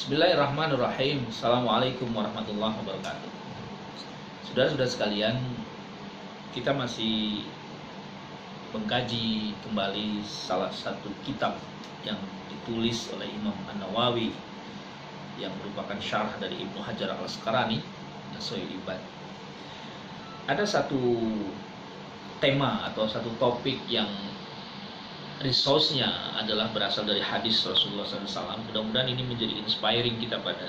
Bismillahirrahmanirrahim. Assalamualaikum warahmatullahi wabarakatuh. Saudara-saudara sekalian, kita masih mengkaji kembali salah satu kitab yang ditulis oleh Imam An-Nawawi yang merupakan syarah dari Ibnu Hajar Al-Asqalani, Nashul Ibad. Ada satu tema atau satu topik yang resource-nya adalah berasal dari hadis Rasulullah SAW. Mudah-mudahan ini menjadi inspiring kita pada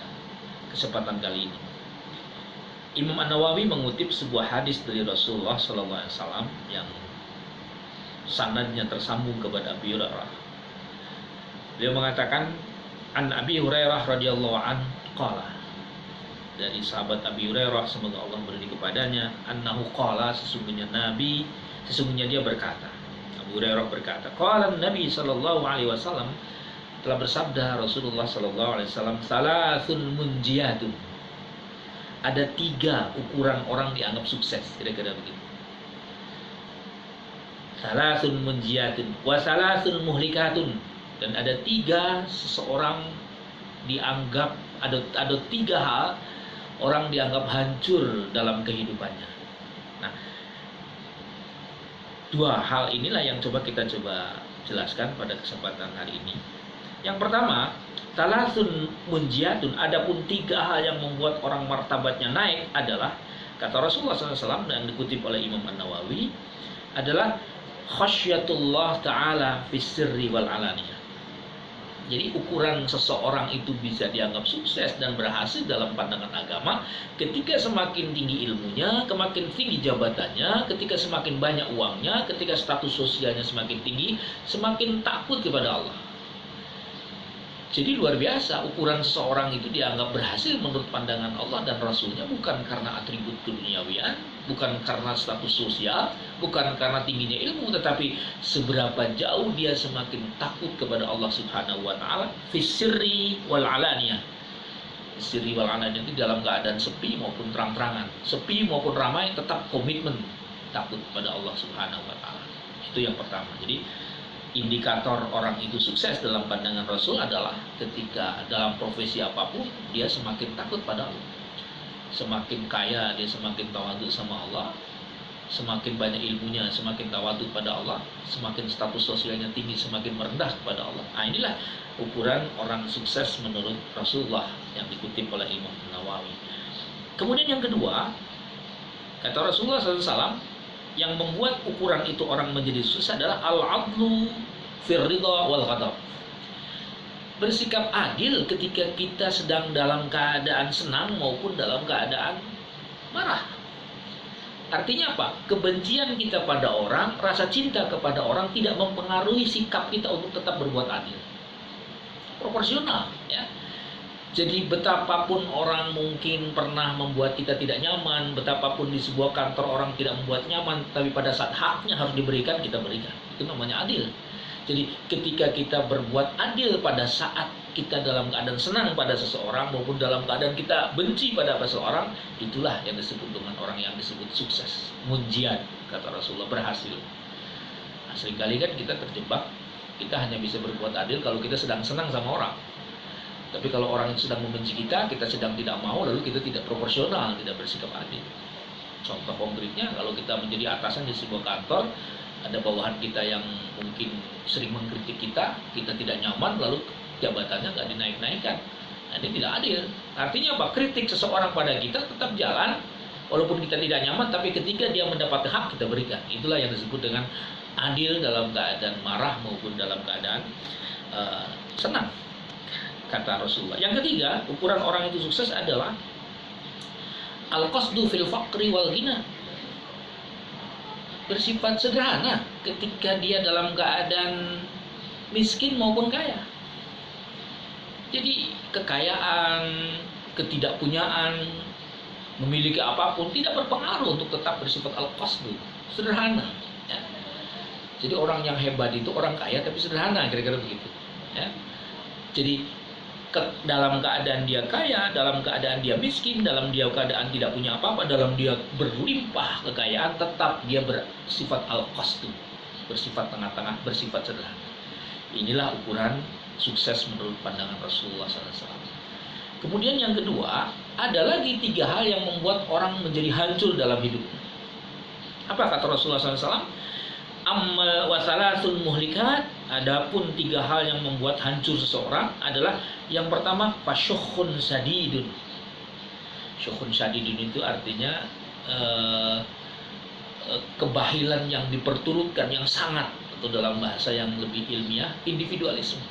kesempatan kali ini. Imam An-Nawawi mengutip sebuah hadis dari Rasulullah SAW yang sanadnya tersambung kepada Abi Hurairah. Beliau mengatakan, An Abi Hurairah radhiyallahu an qala, dari sahabat Abi Hurairah semoga Allah berdiri kepadanya, annahu qala, sesungguhnya dia berkata. Abu Hurairah berkata, qala Nabi sallallahu alaihi wasallam, telah bersabda Rasulullah sallallahu alaihi wasallam, salasun munjiyatun. Ada 3 ukuran orang dianggap sukses, kira-kira begitu. Salasun munjiyatun wa salasun muhlikatun, dan ada 3 seseorang dianggap ada 3 hal orang dianggap hancur dalam kehidupannya. Nah, 2 hal inilah yang kita jelaskan pada kesempatan hari ini. Yang pertama, salasun munjiyatun, adapun 3 hal yang membuat orang martabatnya naik adalah, kata Rasulullah SAW dan dikutip oleh Imam An-Nawawi, adalah khasyatullah ta'ala fis sirri wal alaniyah. Jadi ukuran seseorang itu bisa dianggap sukses dan berhasil dalam pandangan agama ketika semakin tinggi ilmunya, semakin tinggi jabatannya, ketika semakin banyak uangnya, ketika status sosialnya semakin tinggi, semakin takut kepada Allah. Jadi luar biasa, ukuran seseorang itu dianggap berhasil menurut pandangan Allah dan Rasulnya bukan karena atribut keduniawian, bukan karena status sosial, bukan karena tingginya ilmu, tetapi seberapa jauh dia semakin takut kepada Allah Subhanahu wa Ta'ala, fis sirri wal alaniyah. Sirri wal alaniyah itu dalam keadaan sepi maupun terang-terangan, sepi maupun ramai, tetap komitmen takut kepada Allah Subhanahu wa Ta'ala. Itu yang pertama. Jadi indikator orang itu sukses dalam pandangan Rasul adalah ketika dalam profesi apapun dia semakin takut pada Allah. Semakin kaya dia semakin tawadhu sama Allah, semakin banyak ilmunya semakin tawadhu pada Allah, semakin status sosialnya tinggi semakin merendah kepada Allah. Nah, inilah ukuran orang sukses menurut Rasulullah yang dikutip oleh Imam Nawawi. Kemudian yang kedua, kata Rasulullah SAW, yang membuat ukuran itu orang menjadi sukses adalah al-adlu fir ridha wal ghadab. Bersikap adil ketika kita sedang dalam keadaan senang maupun dalam keadaan marah. Artinya apa? Kebencian kita pada orang, rasa cinta kepada orang tidak mempengaruhi sikap kita untuk tetap berbuat adil. Proporsional, ya. Jadi betapapun orang mungkin pernah membuat kita tidak nyaman, betapapun di sebuah kantor orang tidak membuat nyaman, tapi pada saat haknya harus diberikan, kita berikan. Itu namanya adil. Jadi ketika kita berbuat adil pada saat kita dalam keadaan senang pada seseorang maupun dalam keadaan kita benci pada seseorang, itulah yang disebut dengan orang yang disebut sukses. Munjiat, kata Rasulullah, berhasil. Nah, seringkali kan kita terjebak, kita hanya bisa berbuat adil kalau kita sedang senang sama orang. Tapi kalau orang itu sedang membenci kita, kita sedang tidak mau, lalu kita tidak proporsional, tidak bersikap adil. Contoh konkretnya, kalau kita menjadi atasan di sebuah kantor, ada bawahan kita yang mungkin sering mengkritik kita tidak nyaman, lalu jabatannya nggak dinaik-naikkan. Nah, ini tidak adil. Artinya apa? Kritik seseorang pada kita tetap jalan, walaupun kita tidak nyaman, tapi ketika dia mendapat hak, kita berikan. Itulah yang disebut dengan adil dalam keadaan marah maupun dalam keadaan senang, kata Rasulullah. Yang ketiga, ukuran orang itu sukses adalah al-qasdu fil faqri wal ghina. Bersifat sederhana ketika dia dalam keadaan miskin maupun kaya. Jadi kekayaan, ketidakpunyaan, memiliki apapun tidak berpengaruh untuk tetap bersifat al-qasdu, sederhana, ya. Jadi orang yang hebat itu orang kaya tapi sederhana, kira-kira begitu, ya. Jadi dalam keadaan dia kaya, dalam keadaan dia miskin, dalam dia keadaan tidak punya apa-apa, dalam dia berlimpah kekayaan, tetap dia bersifat al-qasdu, bersifat tengah-tengah, bersifat sederhana. Inilah ukuran sukses menurut pandangan Rasulullah SAW. Kemudian yang kedua, ada lagi 3 hal yang membuat orang menjadi hancur dalam hidupnya. Apa kata Rasulullah SAW? Ammal wasalasun muhlikat. Adapun 3 hal yang membuat hancur seseorang adalah yang pertama fasyukhun sadidun. Syukhun sadidun itu artinya kebahilan yang diperturutkan yang sangat, atau dalam bahasa yang lebih ilmiah individualisme.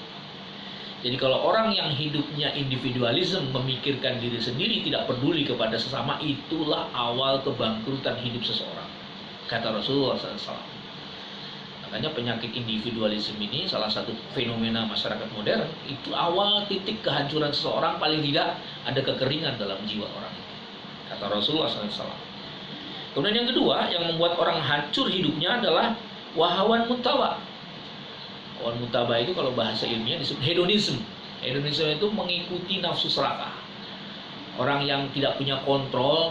Jadi kalau orang yang hidupnya individualisme, memikirkan diri sendiri, tidak peduli kepada sesama, itulah awal kebangkrutan hidup seseorang, kata Rasulullah SAW. Makanya penyakit individualisme ini salah satu fenomena masyarakat modern. Itu awal titik kehancuran seseorang, paling tidak ada kekeringan dalam jiwa orang itu, kata Rasulullah SAW. Kemudian yang kedua yang membuat orang hancur hidupnya adalah wahawan mutawa. Wahawan mutaba itu kalau bahasa ilmiah disebut hedonisme. Hedonisme itu mengikuti nafsu serakah. Orang yang tidak punya kontrol,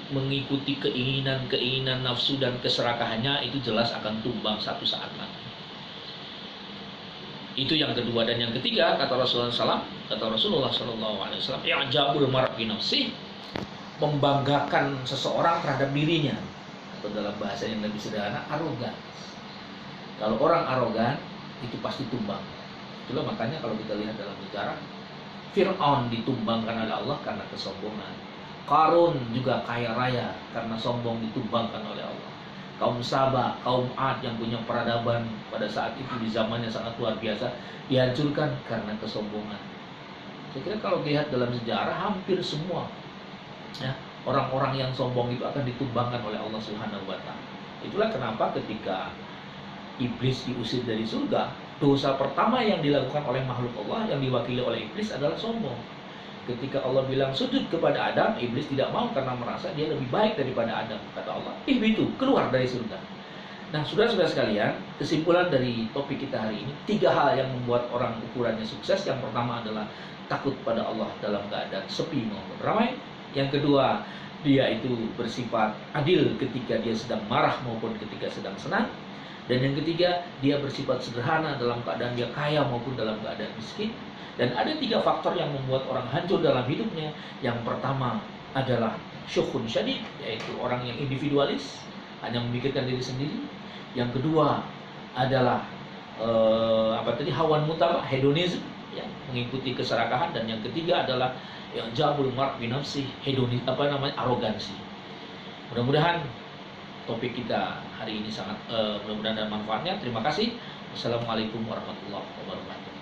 mengikuti keinginan nafsu dan keserakahannya, itu jelas akan tumbang satu saat nanti. Itu yang kedua. Dan yang ketiga, kata Rasulullah SAW, i'jabul mar'i nafsih, membanggakan seseorang terhadap dirinya, atau dalam bahasa yang lebih sederhana, arogan. Kalau orang arogan, itu pasti tumbang. Itulah makanya kalau kita lihat dalam sejarah, Fir'aun ditumbangkan oleh Allah karena kesombongan. Qarun juga kaya raya karena sombong, ditumbangkan oleh Allah. Kaum Saba, kaum Ad yang punya peradaban pada saat itu di zamannya sangat luar biasa, dihancurkan karena kesombongan. Saya kira kalau dilihat dalam sejarah, hampir semua ya, orang-orang yang sombong itu akan ditumbangkan oleh Allah Subhanahu wa Ta'ala. Itulah kenapa ketika iblis diusir dari surga, dosa pertama yang dilakukan oleh makhluk Allah yang diwakili oleh iblis adalah sombong. Ketika Allah bilang sujud kepada Adam, iblis tidak mau karena merasa dia lebih baik daripada Adam. Kata Allah, itu keluar dari surga. Nah, saudara-saudara sekalian, kesimpulan dari topik kita hari ini, 3 hal yang membuat orang ukurannya sukses. Yang pertama adalah takut pada Allah dalam keadaan sepi maupun ramai. Yang kedua, dia itu bersifat adil ketika dia sedang marah maupun ketika sedang senang. Dan yang ketiga, dia bersifat sederhana dalam keadaan dia kaya maupun dalam keadaan miskin. Dan ada 3 faktor yang membuat orang hancur dalam hidupnya. Yang pertama adalah syukhun syadid, yaitu orang yang individualis, hanya memikirkan diri sendiri. Yang kedua adalah hawan mutabah, hedonisme, ya, mengikuti keserakahan. Dan yang ketiga adalah yang jabul mar' bi nafsi, arogansi. Mudah-mudahan topik kita hari ini sangat mudah-mudahan ada manfaatnya. Terima kasih. Wassalamualaikum warahmatullahi wabarakatuh.